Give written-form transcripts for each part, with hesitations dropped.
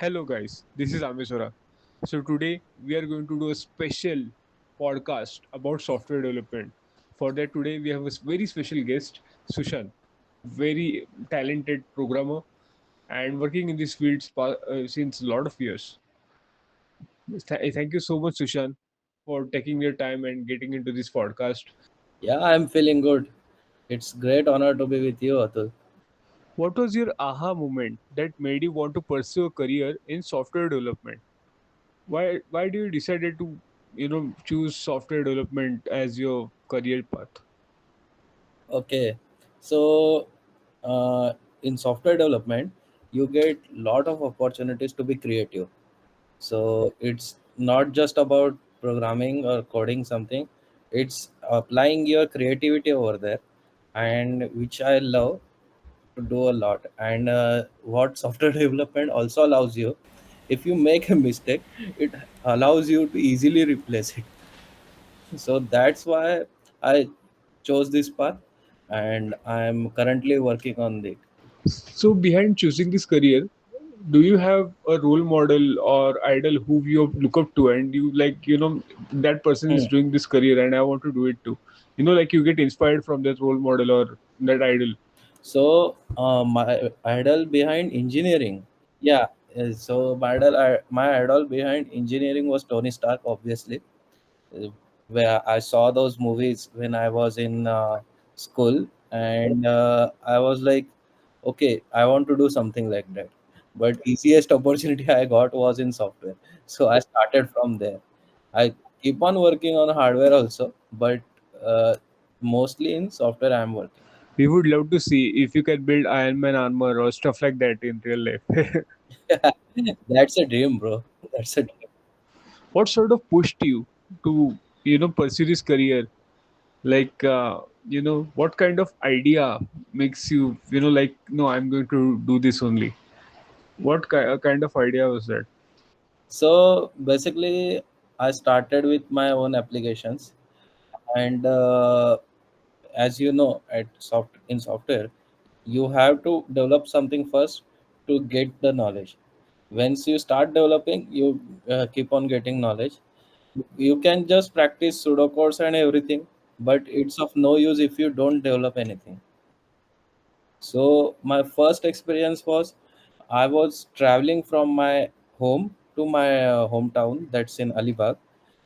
Hello, guys. This is Amesora. So, today we are going to do a special podcast about software development. For that, today we have a very special guest, Sushant, very talented programmer and working in this field since a lot of years. Thank you so much, Sushant, for taking your time and getting into this podcast. Yeah, I'm feeling good. It's great honor to be with you, Atul. What was your aha moment that made you want to pursue a career in software development? Why do you decided to choose software development as your career path? Okay, so uh, in software development, you get lot of opportunities to be creative. So it's not just about programming or coding something; it's applying your creativity over there, and which I love to do a lot. And what software development also allows you, if you make a mistake, it allows you to easily replace it. So that's why I chose this path, and I'm currently working on it. So behind choosing this career, do you have a role model or idol who you look up to and you like, that person is Hmm. doing this career and I want to do it too? Like you get inspired from that role model or that idol. So my idol behind engineering, yeah. So my idol behind engineering was Tony Stark, obviously. uh, where I saw those movies when I was in school, and I was like, okay, I want to do something like that. But easiest opportunity I got was in software, so I started from there. I keep on working on hardware also, but uh, mostly in software I'm working. We would love to see if you can build Iron Man armor or stuff like that in real life. That's a dream, bro. That's a dream. What sort of pushed you to, pursue this career? Like what kind of idea makes you like, no, I'm going to do this only? Kind of idea was that? So basically, I started with my own applications, and as you know, in software, you have to develop something first to get the knowledge. Once you start developing, you keep on getting knowledge. You can just practice pseudocodes and everything, but it's of no use if you don't develop anything. So my first experience was I was traveling from my home to my hometown, that's in Alibag.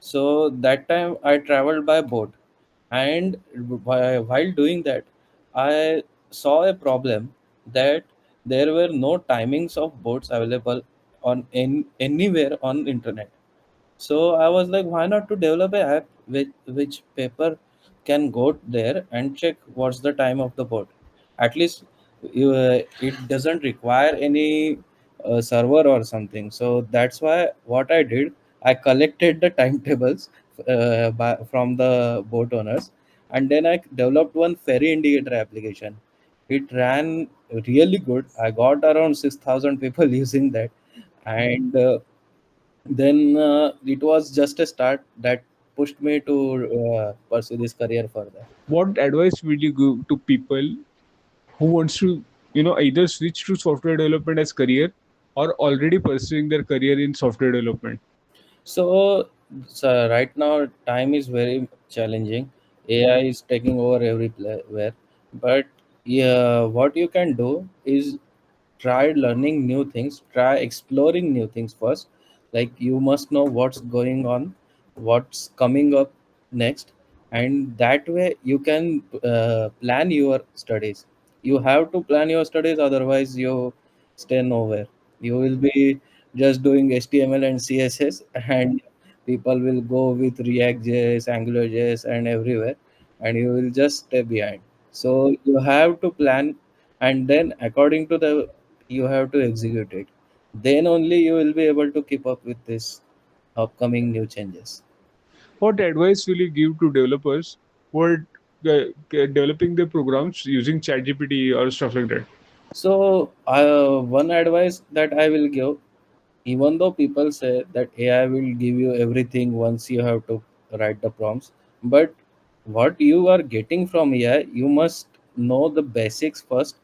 So that time I traveled by boat, and while doing that, I saw a problem that there were no timings of boats available anywhere on internet. So I was like, why not to develop a app with which paper can go there and check what's the time of the boat. At least it doesn't require any server or something. So that's why what I did, I collected the timetables from the boat owners, and then I developed one ferry indicator application. It ran really good. I got around 6,000 people using that, and then it was just a start that pushed me to pursue this career further. What advice will you give to people who wants to either switch to software development as career or already pursuing their career in software development? So right now time is very challenging. AI is taking over everywhere, but yeah, what you can do is try learning new things, try exploring new things first. Like, you must know what's going on, what's coming up next, and that way you can plan your studies. You have to plan your studies, otherwise you stay nowhere. You will be just doing HTML and CSS, and people will go with React.js, AngularJS, and everywhere, and you will just stay behind. So you have to plan, and then according to the, you have to execute it. Then only you will be able to keep up with this upcoming new changes. What advice will you give to developers who are developing their programs using ChatGPT or stuff like that? So one advice that I will give, even though people say that AI will give you everything once you have to write the prompts, but what you are getting from AI, you must know the basics first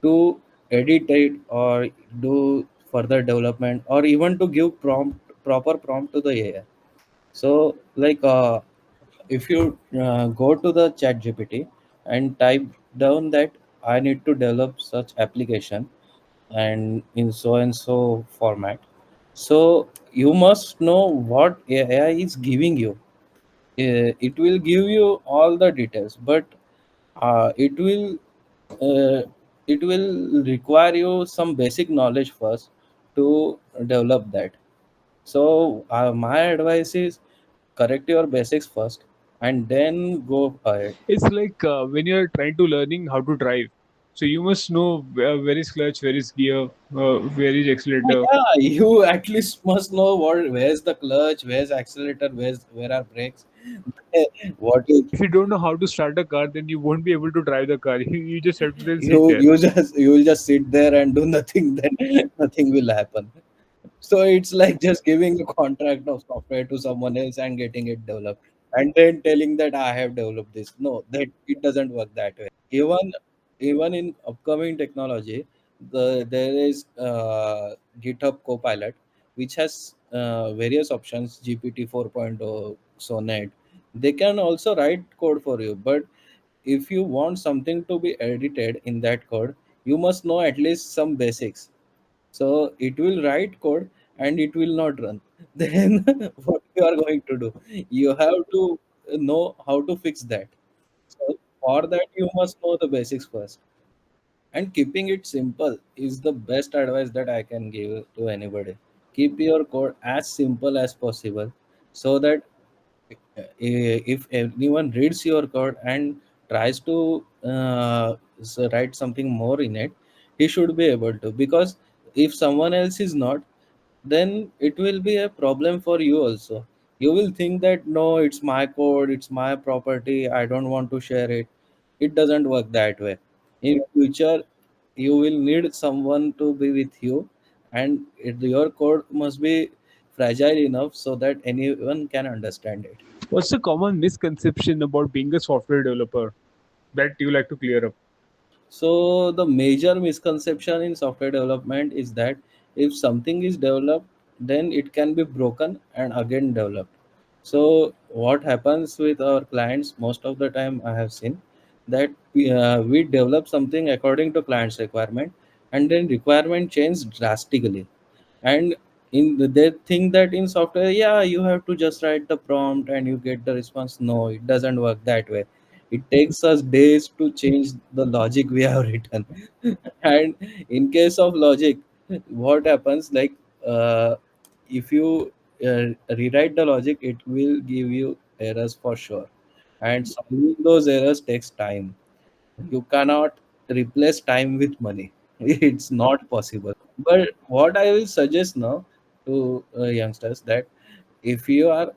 to edit it or do further development, or even to give proper prompt to the AI. So like if you go to the chat GPT and type down that I need to develop such application and in so and so format, so you must know what AI is giving you. It will give you all the details, but uh, it will uh, it will require you some basic knowledge first to develop that. So my advice is correct your basics first and then go ahead. It's like when you're trying to learning how to drive. So you must know where is clutch, where is gear, where is accelerator. Yeah, you at least must know where's the clutch, where's accelerator, where are brakes, what is. If you don't know how to start a car, then you won't be able to drive the car. You just have to then sit you there. you will just sit there and do nothing, then nothing will happen. So it's like just giving a contract of software to someone else and getting it developed, and then telling that I have developed this. No, that it doesn't work that way. Even in upcoming technology, there is GitHub Copilot, which has various options, GPT 4.0, Sonnet. They can also write code for you, but if you want something to be edited in that code, you must know at least some basics. So it will write code and it will not run. Then what you are going to do? You have to know how to fix that. So for that, you must know the basics first. And keeping it simple is the best advice that I can give to anybody. Keep your code as simple as possible, so that if anyone reads your code and tries to write something more in it, he should be able to. Because if someone else is not, then it will be a problem for you also. You will think that no, it's my code, it's my property, I don't want to share it. It doesn't work that way. In future, you will need someone to be with you, and your code must be fragile enough so that anyone can understand it. What's the common misconception about being a software developer that you like to clear up? So the major misconception in software development is that if something is developed, then it can be broken and again developed. So what happens with our clients most of the time, I have seen that we develop something according to client's requirement, and then requirement change drastically. And they think that in software, yeah, you have to just write the prompt and you get the response. No, it doesn't work that way. It takes us days to change the logic we have written. And in case of logic, what happens, like if you rewrite the logic, it will give you errors for sure, and solving those errors takes time. You cannot replace time with money. It's not possible. But what I will suggest now to youngsters, that if you are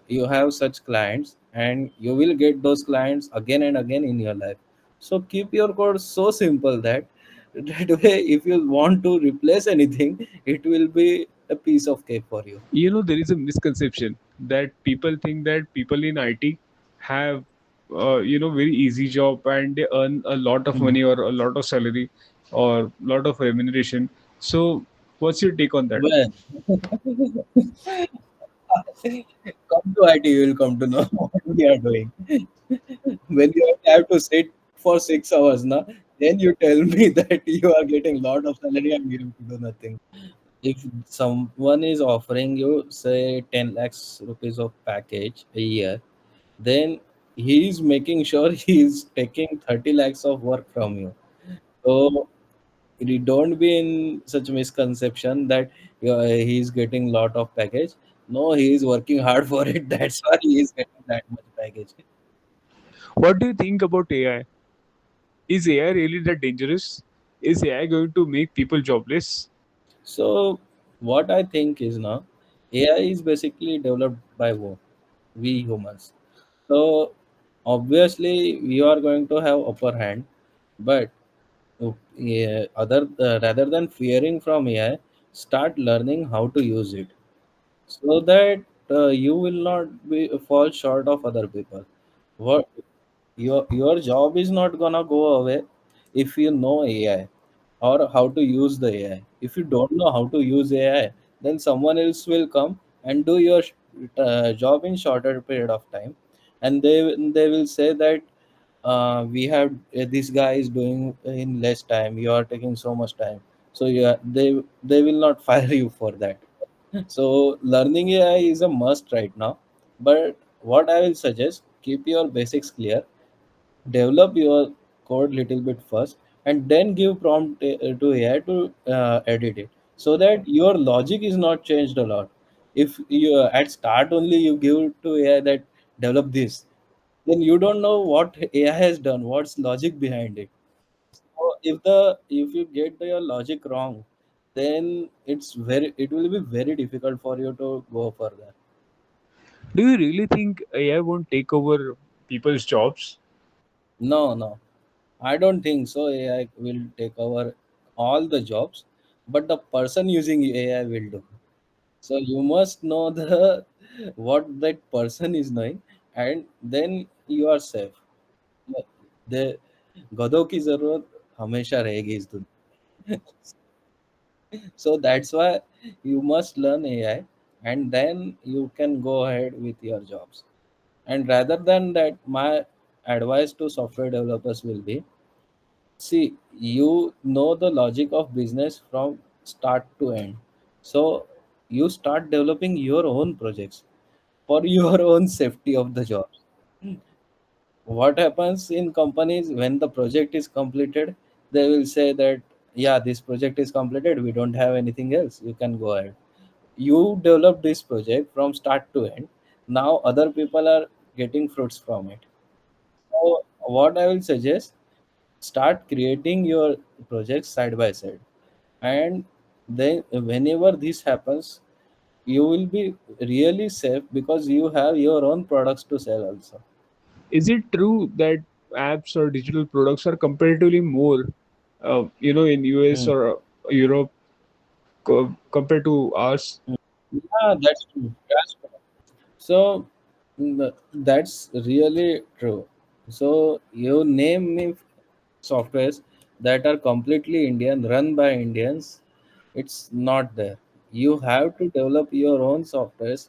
you have such clients and you will get those clients again and again in your life, so keep your code so simple that that way if you want to replace anything, it will be a piece of cake for you. There is a misconception that people think that people in IT have, very easy job and they earn a lot of Mhm. money or a lot of salary or lot of remuneration. So, what's your take on that? Well, come to IT, you will come to know what we are doing. When you have to sit for 6 hours now, then you tell me that you are getting lot of salary and you have to do nothing. If someone is offering you say 10 lakhs rupees of package a year, then he is making sure he is taking 30 lakhs of work from you. So you don't be in such misconception that he is getting lot of package. No, he is working hard for it. That's why he is getting that much package. What do you think about AI? Is AI really that dangerous? Is AI going to make people jobless? So what I think is now, AI is basically developed by we humans. So obviously we are going to have upper hand, but yeah, rather than fearing from AI, start learning how to use it, so that you will not be fall short of other people. What your job is not gonna go away if you know AI or how to use the AI. If you don't know how to use AI, then someone else will come and do your job in shorter period of time, and they will say that we have this guy is doing in less time. You are taking so much time, so yeah, they will not fire you for that. So learning AI is a must right now. But what I will suggest, keep your basics clear, develop your code little bit first, and then give prompt to AI to edit it, so that your logic is not changed a lot. If you at start only you give to AI that develop this, then you don't know what AI has done, what's logic behind it. So if you get your logic wrong, then it will be very difficult for you to go further. Do you really think AI won't take over people's jobs? No, no, I don't think so. AI will take over all the jobs, but the person using AI will do. So you must know the what that person is knowing, and then you are safe. The गधों की जरूरत हमेशा रहेगी इस दुनिया. So that's why you must learn AI, and then you can go ahead with your jobs. And rather than that, my advice to software developers will be, see, you know the logic of business from start to end. So you start developing your own projects for your own safety of the job. What happens in companies when the project is completed, they will say that, yeah, this project is completed, we don't have anything else, you can go ahead. You develop this project from start to end. Now other people are getting fruits from it. So what I will suggest, start creating your projects side by side, and then whenever this happens, you will be really safe because you have your own products to sell also. Is it true that apps or digital products are comparatively more, in US Hmm. or Europe compared to ours? Yeah, that's true. That's true. So that's really true. So you name me softwares that are completely Indian, run by Indians. It's not there. You have to develop your own softwares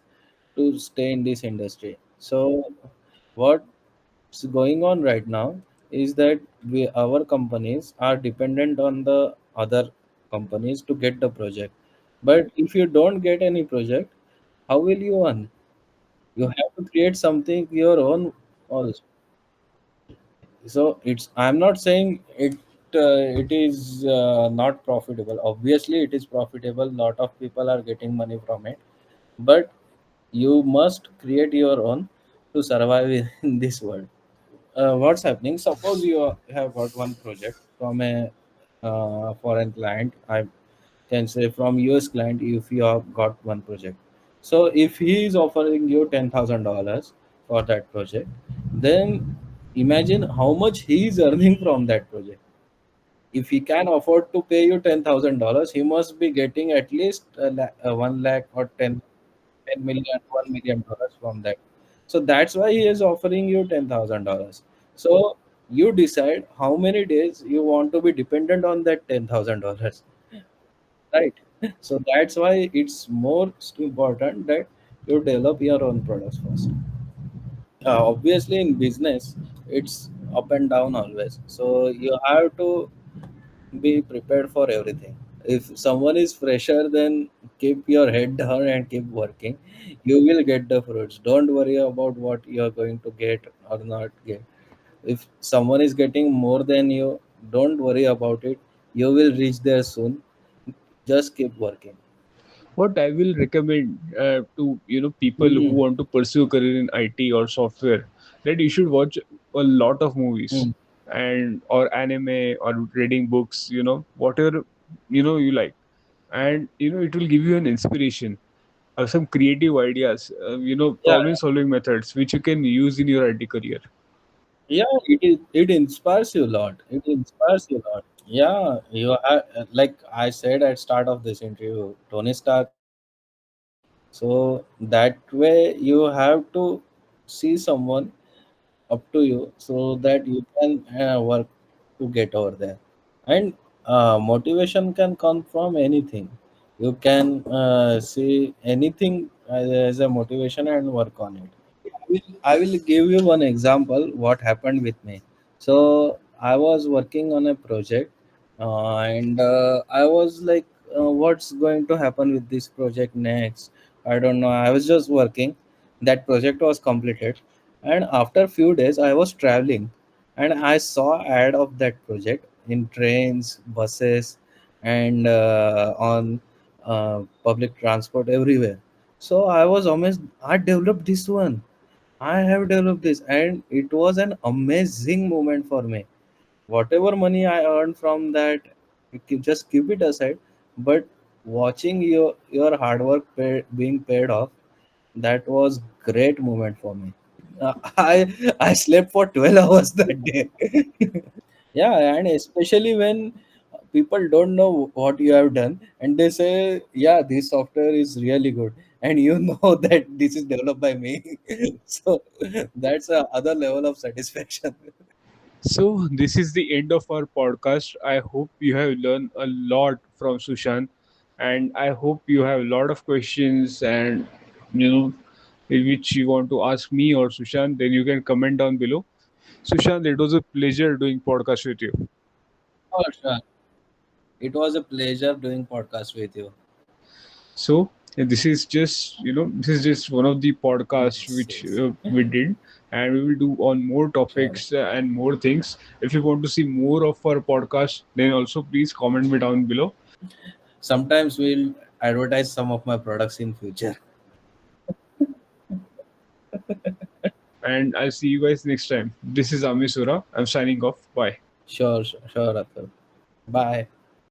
to stay in this industry. So what's going on right now is that our companies are dependent on the other companies to get the project. But if you don't get any project, how will you earn? You have to create something your own also. So it's, I'm not saying it is not profitable. Obviously it is profitable, lot of people are getting money from it, but you must create your own to survive in this world. What's happening, suppose you have got one project from a foreign client, I can say from US client. If you have got one project, so if he is offering you $10,000 for that project, then imagine how much he is earning from that project. If he can afford to pay you $10,000, he must be getting at least 1 lakh or 10 million, $1 million from that. So that's why he is offering you $10,000. So you decide how many days you want to be dependent on that $10,000, right? So that's why it's most important that you develop your own products first. Obviously, in business, it's up and down always. So you have to be prepared for everything. If someone is fresher, then keep your head down and keep working. You will get the fruits. Don't worry about what you are going to get or not get. If someone is getting more than you, don't worry about it. You will reach there soon. Just keep working. What I will recommend to people who Mm-hmm. want to pursue a career in IT or software, that you should watch a lot of movies Mm. and or anime or reading books, whatever you like, and it will give you an inspiration, some creative ideas, Yeah, problem solving methods which you can use in your IT career. yeah. It is. It inspires you a lot. It inspires you a lot. Yeah, you have, like I said at start of this interview, Tony Stark is inspiring me. So that way you have to see someone up to you so that you can work to get over there. And Motivation can come from anything. You can see anything as a motivation and work on it. I will give you one example what happened with me. So I was working on a project, and I was like, what's going to happen with this project next? I don't know. I was just working. That project was completed, and after few days I was traveling, and I saw ad of that project in trains, buses, and on public transport everywhere. So I was amazed. I developed this one. I have developed this, and it was an amazing moment for me. Whatever money I earned from that, just keep it aside. But watching your hard work being paid off, that was great moment for me. I slept for 12 hours that day. Yeah, and especially when people don't know what you have done, and they say, "Yeah, this software is really good," and you know that this is developed by me. So that's a other level of satisfaction. So this is the end of our podcast. I hope you have learned a lot from Sushant, and I hope you have a lot of questions and you know which you want to ask me or Sushant. Then you can comment down below. Sushant, it was a pleasure doing podcast with you. Sure, sure. It was a pleasure doing podcast with you. So this is just this is just one of the podcasts Yes, which yes. we did, and we will do on more Sure. topics and more things. If you want to see more of our podcast, then also please comment me down below. Sometimes we'll advertise some of my products in future. And I'll see you guys next time. This is Amesora. I'm signing off. Bye. Sure, sure, sure, Atul. Bye.